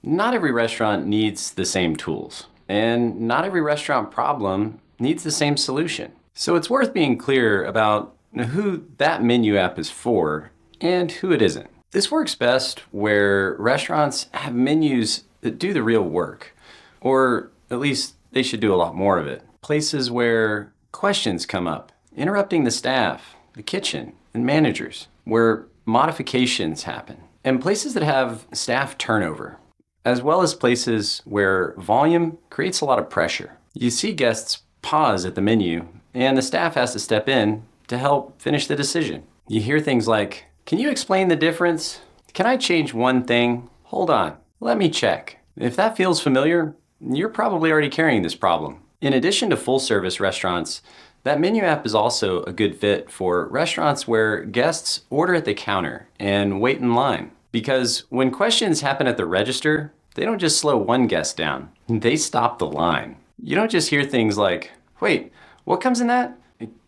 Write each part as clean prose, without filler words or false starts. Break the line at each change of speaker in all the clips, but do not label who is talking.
Not every restaurant needs the same tools, and not every restaurant problem needs the same solution. So it's worth being clear about who that menu app is for and who it isn't. This works best where restaurants have menus that do the real work, or at least they should do a lot more of it. Places where questions come up, interrupting the staff, the kitchen, and managers, where modifications happen, and places that have staff turnover, as well as places where volume creates a lot of pressure. You see guests pause at the menu, and the staff has to step in to help finish the decision. You hear things like, "Can you explain the difference? Can I change one thing? Hold on, let me check." If that feels familiar, you're probably already carrying this problem. In addition to full-service restaurants, that menu app is also a good fit for restaurants where guests order at the counter and wait in line. Because when questions happen at the register, they don't just slow one guest down, they stop the line. You don't just hear things like, "Wait, what comes in that?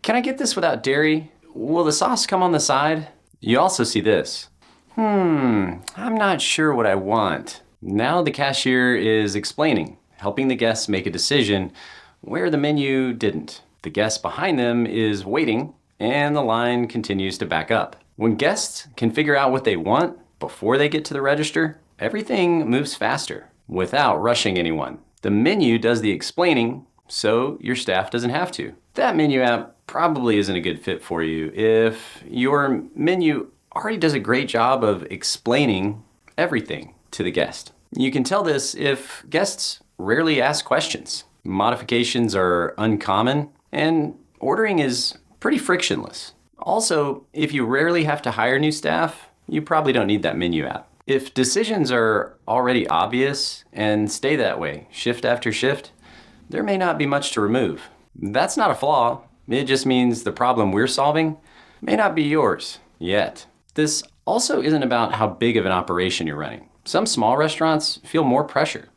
Can I get this without dairy? Will the sauce come on the side?" You also see this. I'm not sure what I want." Now the cashier is explaining, helping the guests make a decision where the menu didn't. The guest behind them is waiting, and the line continues to back up. When guests can figure out what they want before they get to the register, everything moves faster without rushing anyone. The menu does the explaining, so your staff doesn't have to. That menu app probably isn't a good fit for you if your menu already does a great job of explaining everything to the guest. You can tell this if guests rarely ask questions, modifications are uncommon, and ordering is pretty frictionless. Also, if you rarely have to hire new staff, you probably don't need that menu app. If decisions are already obvious and stay that way shift after shift, there may not be much to remove. That's not a flaw. It just means the problem we're solving may not be yours yet. This also isn't about how big of an operation you're running. Some small restaurants feel more pressure,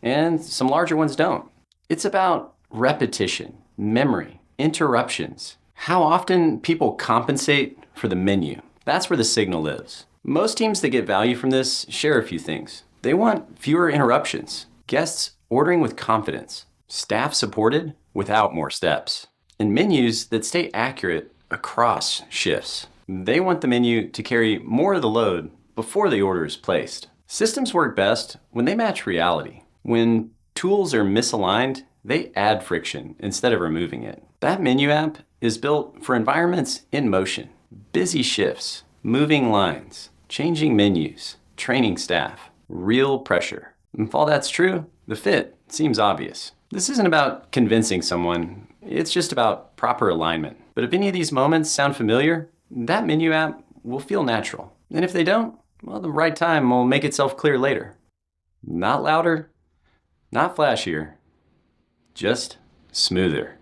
and some larger ones don't. It's about repetition, memory, interruptions, how often people compensate for the menu. That's where the signal lives. Most teams that get value from this share a few things. They want fewer interruptions, guests ordering with confidence, staff supported without more steps, and menus that stay accurate across shifts. They want the menu to carry more of the load before the order is placed. Systems work best when they match reality. When tools are misaligned, they add friction instead of removing it. That menu app is built for environments in motion, busy shifts, moving lines, changing menus, training staff, real pressure. If all that's true, the fit seems obvious. This isn't about convincing someone, it's just about proper alignment. But if any of these moments sound familiar, that menu app will feel natural. And if they don't, well, the right time will make itself clear later. Not louder, not flashier, just smoother.